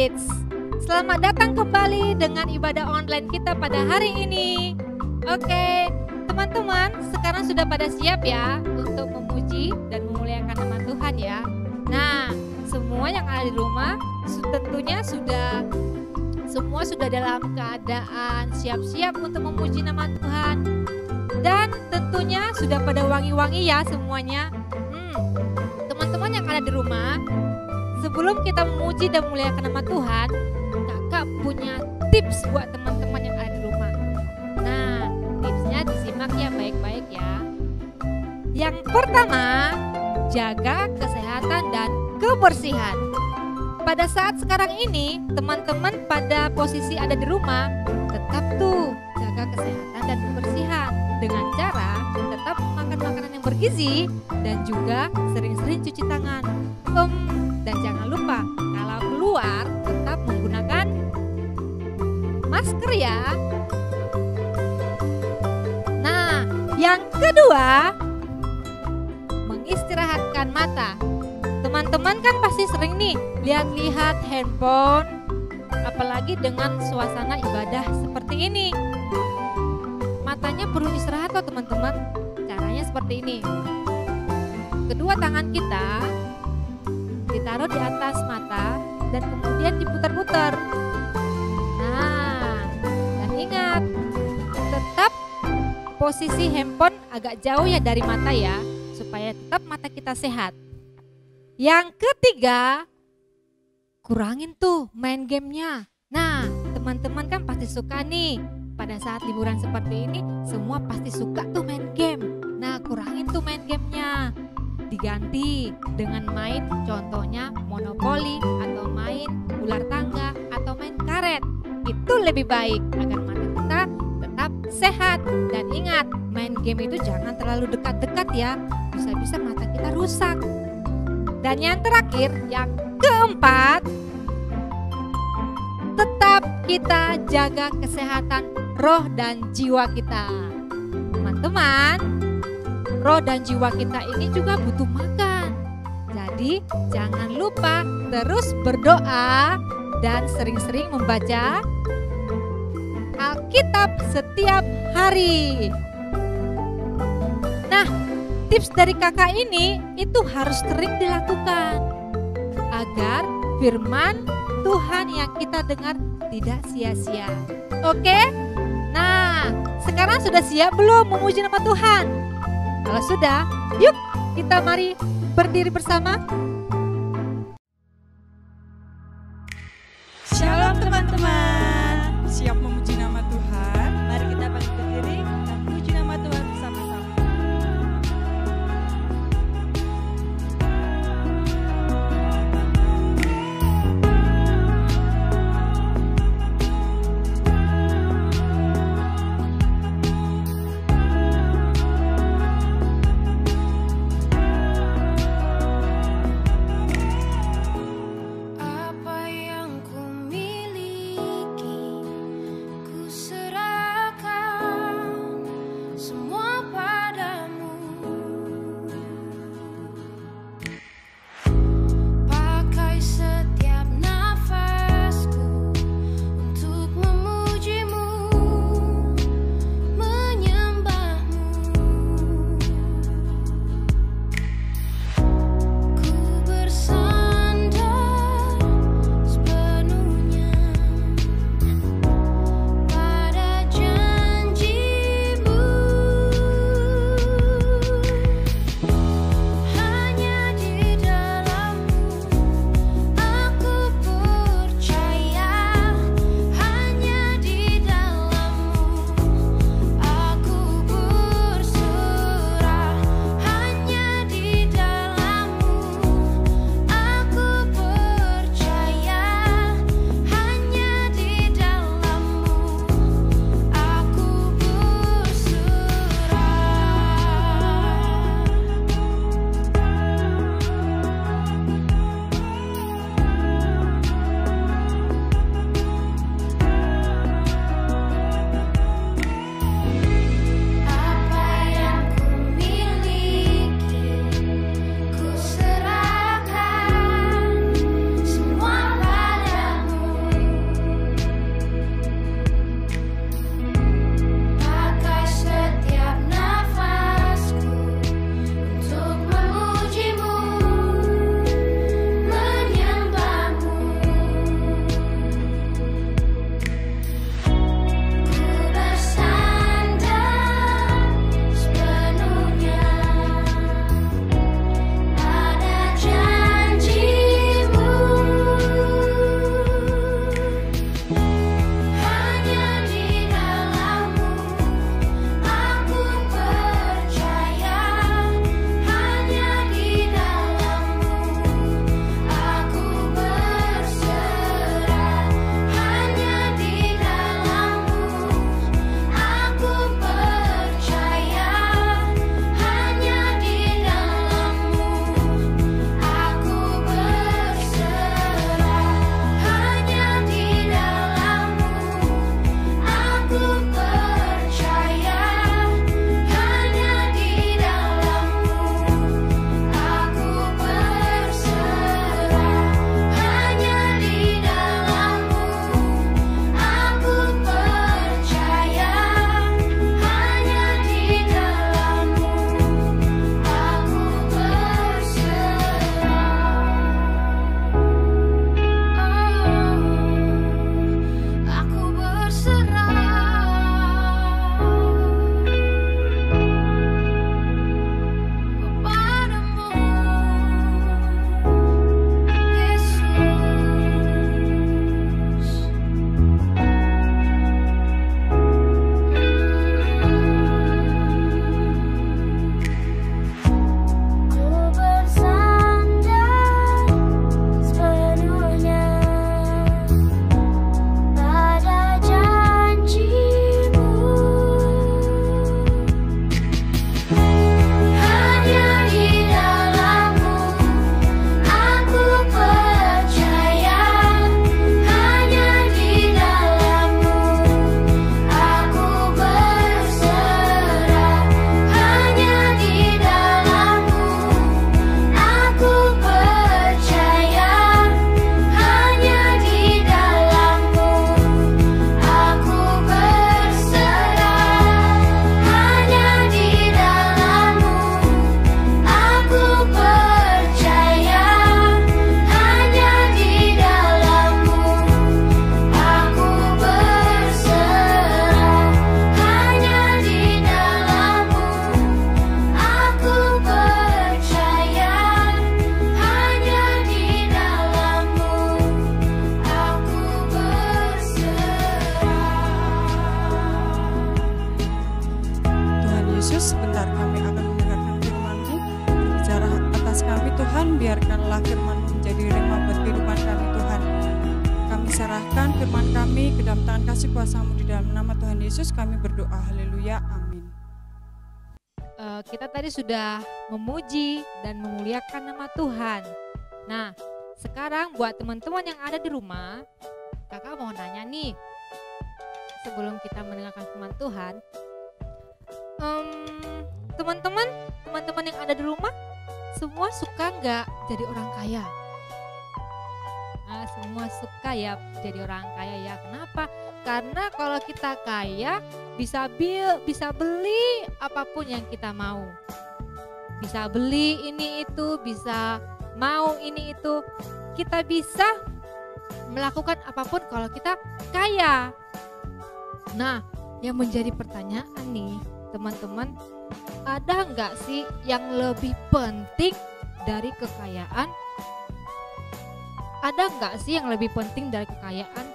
Kids. Selamat datang kembali dengan ibadah online kita pada hari ini. Oke, teman-teman, sekarang sudah pada siap ya untuk memuji dan memuliakan nama Tuhan ya. Nah, semua yang ada di rumah tentunya semua sudah dalam keadaan siap-siap untuk memuji nama Tuhan. Dan tentunya sudah pada wangi-wangi ya semuanya. Teman-teman yang ada di rumah, sebelum kita memuji dan memuliakan nama Tuhan, kakak punya tips buat teman-teman yang ada di rumah. Nah, tipsnya disimak ya baik-baik ya. Yang pertama, jaga kesehatan dan kebersihan. Pada saat sekarang ini, teman-teman pada posisi ada di rumah, tetap tuh jaga kesehatan dan kebersihan dengan cara tetap makan makanan yang bergizi dan juga sering-sering cuci tangan. Dan jangan lupa kalau keluar tetap menggunakan masker ya. Nah, yang kedua, mengistirahatkan mata. Teman-teman kan pasti sering nih lihat-lihat handphone, apalagi dengan suasana ibadah seperti ini. Matanya perlu istirahat loh teman-teman. Caranya seperti ini. Kedua tangan kita ditaruh di atas mata dan kemudian diputar-putar. Nah, dan ingat, tetap posisi handphone agak jauh ya dari mata ya, supaya tetap mata kita sehat. Yang ketiga, kurangin tuh main gamenya. Nah, teman-teman kan pasti suka nih, pada saat liburan seperti ini, semua pasti suka tuh main game. Nah, kurangin tuh main gamenya. Diganti dengan main contohnya monopoli atau main ular tangga atau main karet. Itu lebih baik agar mata kita tetap sehat. Dan ingat, main game itu jangan terlalu dekat-dekat ya, bisa-bisa mata kita rusak. Dan yang terakhir, yang keempat, tetap kita jaga kesehatan roh dan jiwa kita. Teman-teman, roh dan jiwa kita ini juga butuh makan. Jadi jangan lupa terus berdoa dan sering-sering membaca Alkitab setiap hari. Nah, tips dari kakak ini itu harus sering dilakukan agar firman Tuhan yang kita dengar tidak sia-sia. Oke? Nah, sekarang sudah siap belum memuji nama Tuhan? Kalau sudah, yuk kita mari berdiri bersama. Shalom teman-teman, siap memuji nama Tuhan? Mari kita bangkit berdiri dan memuji nama Tuhan bersama-sama. serahkan firman kami ke dalam tangan kasih kuasa-Mu di dalam nama Tuhan Yesus kami berdoa. Haleluya. Amin. Kita tadi sudah memuji dan memuliakan nama Tuhan. Nah, sekarang buat teman-teman yang ada di rumah, kakak mau nanya nih, sebelum kita mendengarkan firman Tuhan, teman-teman yang ada di rumah, semua suka nggak jadi orang kaya? Nah, semua suka ya jadi orang kaya ya. Kenapa? Karena kalau kita kaya bisa beli apapun yang kita mau. Bisa beli ini itu, bisa mau ini itu. Kita bisa melakukan apapun kalau kita kaya. Nah, yang menjadi pertanyaan nih, teman-teman, ada nggak sih yang lebih penting dari kekayaan? Ada nggak sih yang lebih penting dari kekayaan?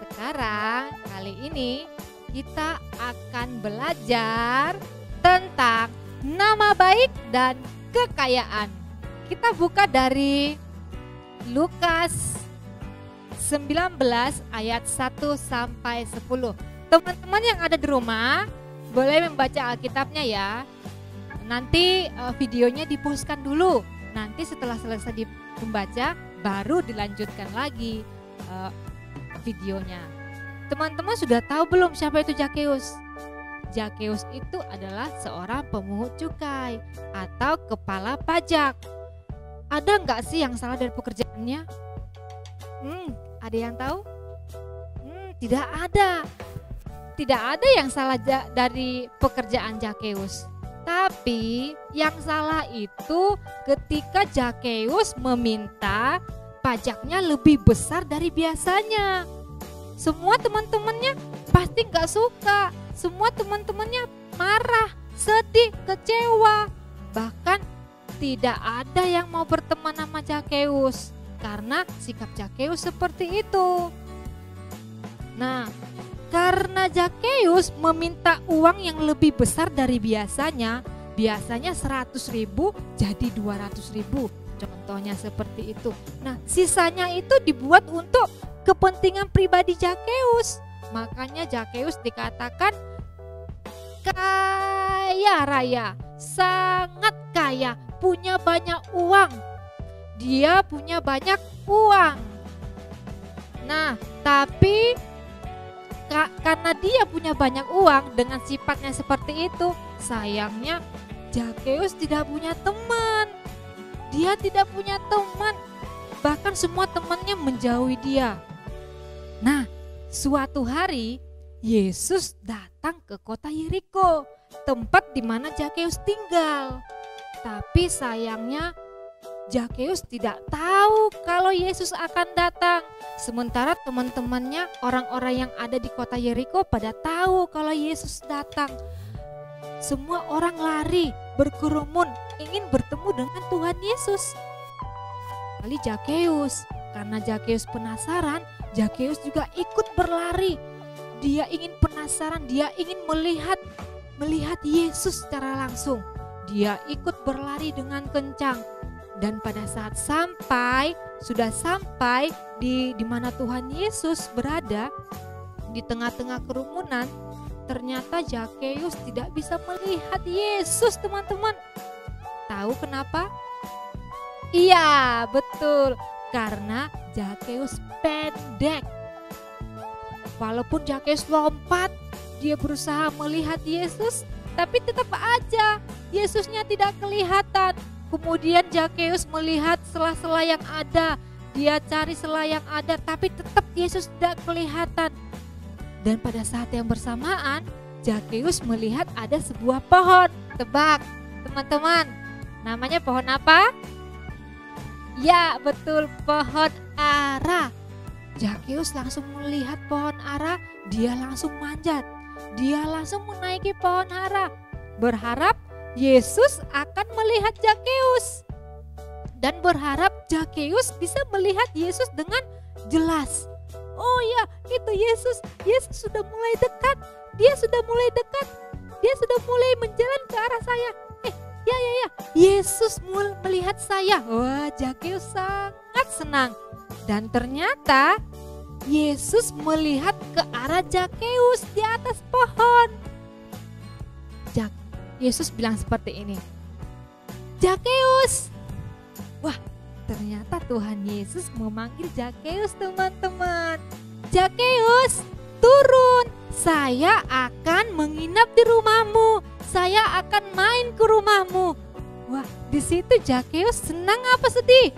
Sekarang kali ini kita akan belajar tentang nama baik dan kekayaan. Kita buka dari Lukas 19 ayat 1 sampai 10. Teman-teman yang ada di rumah boleh membaca Alkitabnya ya. Nanti videonya dipostkan dulu. Nanti setelah selesai membaca baru dilanjutkan lagi videonya. Teman-teman sudah tahu belum siapa itu Zakeus? Zakeus itu adalah seorang pemungut cukai atau kepala pajak. Ada nggak sih yang salah dari pekerjaannya? Ada yang tahu? Tidak ada. Tidak ada yang salah dari pekerjaan Zakeus. Tapi yang salah itu ketika Zakeus meminta pajaknya lebih besar dari biasanya. Semua teman-temannya pasti nggak suka. Semua teman-temannya marah, sedih, kecewa. Bahkan tidak ada yang mau berteman sama Zakeus karena sikap Zakeus seperti itu. Nah, karena Zakeus meminta uang yang lebih besar dari biasanya 100.000 jadi 200.000. Contohnya seperti itu. Nah, sisanya itu dibuat untuk kepentingan pribadi Zakeus. Makanya Zakeus dikatakan kaya raya, sangat kaya, punya banyak uang. Dia punya banyak uang. Nah, tapi karena dia punya banyak uang dengan sifatnya seperti itu, sayangnya Zakeus tidak punya teman. Dia tidak punya teman. Bahkan semua temannya menjauhi dia. Nah, suatu hari Yesus datang ke kota Yeriko, tempat di mana Zakeus tinggal. Tapi sayangnya Zakeus tidak tahu kalau Yesus akan datang. Sementara teman-temannya, orang-orang yang ada di kota Yeriko pada tahu kalau Yesus datang. Semua orang lari, berkerumun, ingin bertemu dengan Tuhan Yesus. Kali Zakeus, karena Zakeus penasaran, Zakeus juga ikut berlari. Dia ingin penasaran, dia ingin melihat Yesus secara langsung. Dia ikut berlari dengan kencang. Dan pada saat sudah sampai di mana Tuhan Yesus berada, di tengah-tengah kerumunan, ternyata Zakeus tidak bisa melihat Yesus, teman-teman. Tahu kenapa? Iya, betul. Karena Zakeus pendek. Walaupun Zakeus lompat, dia berusaha melihat Yesus, tapi tetap aja Yesusnya tidak kelihatan. Kemudian Zakeus melihat sela-sela yang ada. Dia cari sela yang ada, tapi tetap Yesus tidak kelihatan. Dan pada saat yang bersamaan, Zakeus melihat ada sebuah pohon. Tebak, teman-teman, namanya pohon apa? Ya, betul, pohon ara. Zakeus langsung melihat pohon ara, dia langsung manjat. Dia langsung menaiki pohon ara, berharap Yesus akan melihat Zakeus. Dan berharap Zakeus bisa melihat Yesus dengan jelas. Oh ya, itu Yesus. Yesus sudah mulai dekat. Dia sudah mulai dekat. Dia sudah mulai menjalan ke arah saya. Ya. Yesus melihat saya. Wah, Zakeus sangat senang. Dan ternyata Yesus melihat ke arah Zakeus di atas pohon. Yesus bilang seperti ini, Zakeus. Wah, ternyata Tuhan Yesus memanggil Zakeus, teman-teman. Zakeus, turun. Saya akan menginap di rumahmu. Saya akan main ke rumahmu. Wah, di situ Zakeus senang apa sedih?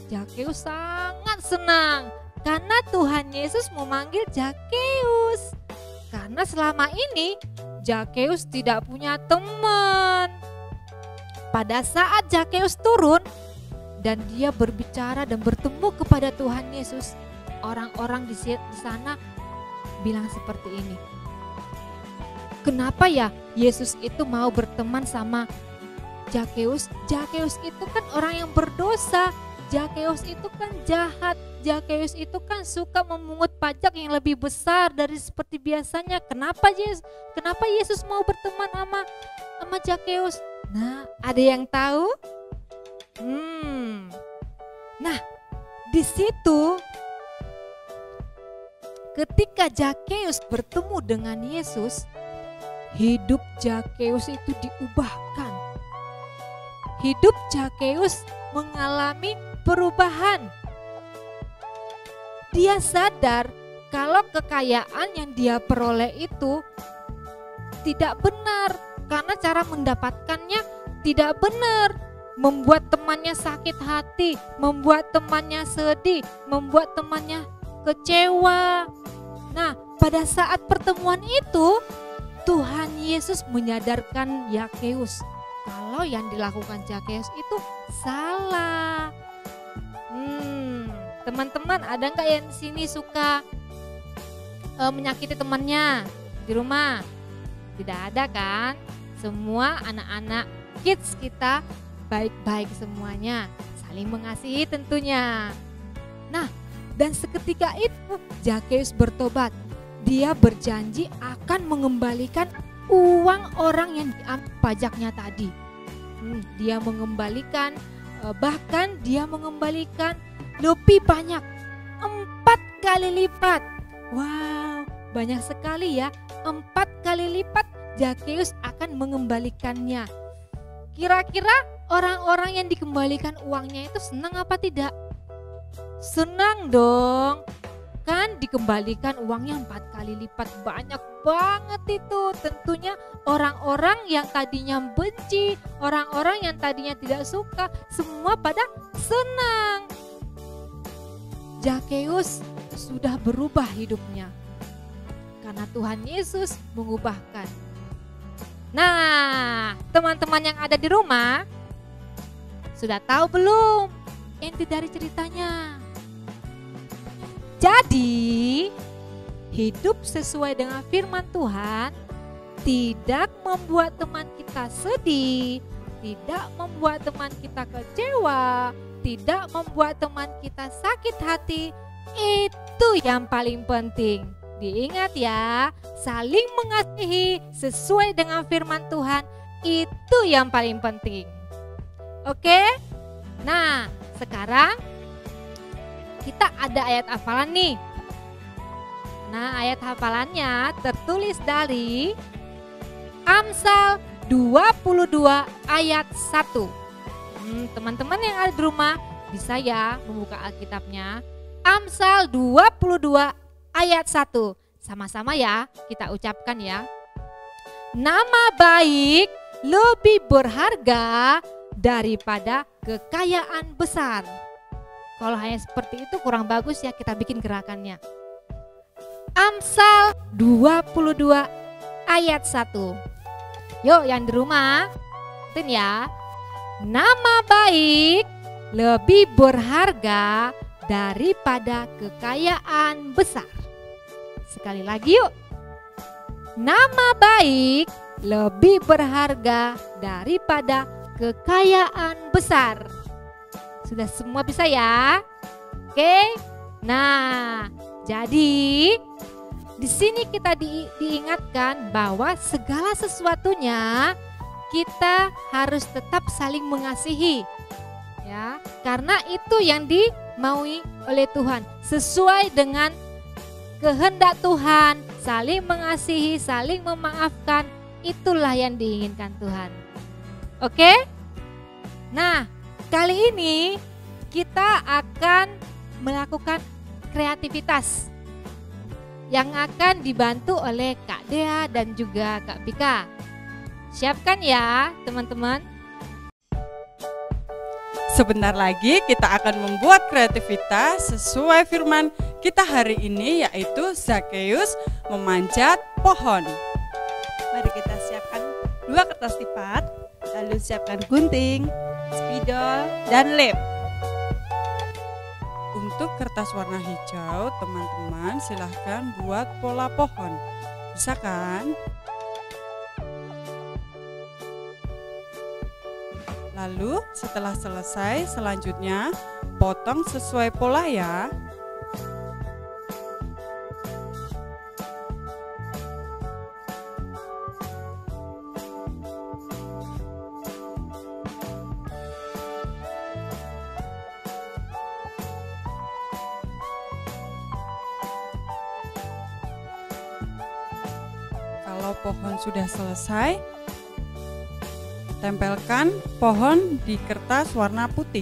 Zakeus sangat senang karena Tuhan Yesus memanggil Zakeus. Karena selama ini Zakeus tidak punya teman. Pada saat Zakeus turun dan dia berbicara dan bertemu kepada Tuhan Yesus, orang-orang di sana bilang seperti ini. Kenapa ya Yesus itu mau berteman sama Zakeus? Zakeus itu kan orang yang berdosa. Zakeus itu kan jahat. Zakeus itu kan suka memungut pajak yang lebih besar dari seperti biasanya. Kenapa Yesus mau berteman sama Zakeus? Nah, ada yang tahu? Nah, di situ ketika Zakeus bertemu dengan Yesus, hidup Zakeus itu diubahkan. Hidup Zakeus mengalami perubahan. Dia sadar kalau kekayaan yang dia peroleh itu tidak benar, karena cara mendapatkannya tidak benar. Membuat temannya sakit hati, membuat temannya sedih, membuat temannya kecewa. Nah, pada saat pertemuan itu Tuhan Yesus menyadarkan Zakeus kalau yang dilakukan Zakeus itu salah. Teman-teman, ada nggak yang di sini suka menyakiti temannya di rumah? Tidak ada kan? Semua anak-anak kids kita baik-baik semuanya, saling mengasihi tentunya. Nah, dan seketika itu Zakeus bertobat. Dia berjanji akan mengembalikan uang orang yang diambil pajaknya tadi. Dia mengembalikan, bahkan dia mengembalikan lebih banyak, 4 kali lipat. Wow, banyak sekali ya, 4 kali lipat Zakeus akan mengembalikannya. Kira-kira orang-orang yang dikembalikan uangnya itu senang apa tidak? Senang dong. Kan dikembalikan uangnya 4 kali lipat, banyak banget itu. Tentunya orang-orang yang tadinya benci, orang-orang yang tadinya tidak suka, semua pada senang. Zakeus sudah berubah hidupnya karena Tuhan Yesus mengubahkan. Nah, teman-teman yang ada di rumah sudah tahu belum inti dari ceritanya? Jadi, hidup sesuai dengan firman Tuhan tidak membuat teman kita sedih, tidak membuat teman kita kecewa, tidak membuat teman kita sakit hati. Itu yang paling penting. Diingat ya, saling mengasihi sesuai dengan firman Tuhan, itu yang paling penting. Oke? Nah, sekarang kita ada ayat hafalan nih. Nah, ayat hafalannya tertulis dari Amsal 22 ayat 1. Teman-teman yang ada di rumah bisa ya membuka Alkitabnya. Amsal 22 ayat 1. Sama-sama ya kita ucapkan ya. Nama baik lebih berharga daripada kekayaan besar. Kalau hanya seperti itu kurang bagus ya, kita bikin gerakannya. Amsal 22 ayat 1. Yuk yang di rumah, ikutin ya. Nama baik lebih berharga daripada kekayaan besar. Sekali lagi yuk. Nama baik lebih berharga daripada kekayaan besar. Sudah semua bisa ya? Oke. Nah, jadi di sini kita diingatkan bahwa segala sesuatunya kita harus tetap saling mengasihi. Ya, Karena itu yang dimaui oleh Tuhan, sesuai dengan kehendak Tuhan, saling mengasihi, saling memaafkan, itulah yang diinginkan Tuhan. Oke? Nah, kali ini kita akan melakukan kreativitas yang akan dibantu oleh Kak Dea dan juga Kak Pika. Siapkan ya teman-teman. Sebentar lagi kita akan membuat kreativitas sesuai firman kita hari ini, yaitu Zakeus memanjat pohon. Mari kita siapkan 2 kertas lipat, lalu siapkan gunting, spidol, dan lem. Untuk kertas warna hijau, teman-teman silahkan buat pola pohon. Bisa kan? Lalu setelah selesai, selanjutnya potong sesuai pola ya. Kalau pohon sudah selesai, tempelkan pohon di kertas warna putih.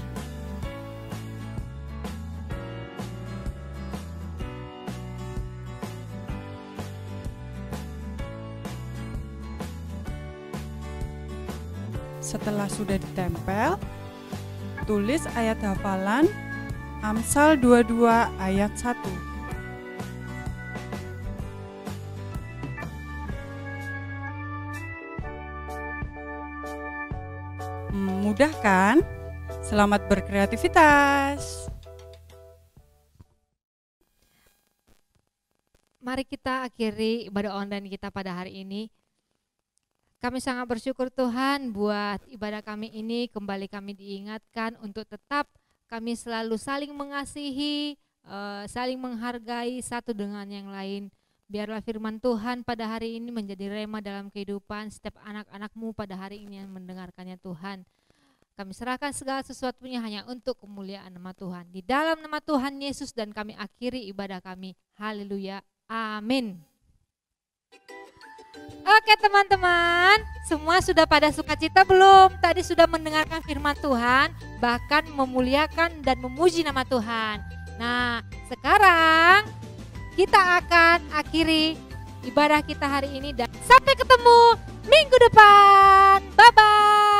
Setelah sudah ditempel, tulis ayat hafalan Amsal 22 ayat 1. Mudah kan? Selamat berkreativitas. Mari kita akhiri ibadah online kita pada hari ini. Kami sangat bersyukur Tuhan buat ibadah kami ini, kembali kami diingatkan untuk tetap kami selalu saling mengasihi, saling menghargai satu dengan yang lain. Biarlah firman Tuhan pada hari ini menjadi rema dalam kehidupan setiap anak-anak-Mu pada hari ini yang mendengarkannya Tuhan. Kami serahkan segala sesuatunya hanya untuk kemuliaan nama Tuhan. Di dalam nama Tuhan Yesus dan kami akhiri ibadah kami. Haleluya. Amin. Oke teman-teman, semua sudah pada sukacita belum? Tadi sudah mendengarkan firman Tuhan, bahkan memuliakan dan memuji nama Tuhan. Nah, sekarang kita akan akhiri ibadah kita hari ini dan sampai ketemu minggu depan. Bye-bye.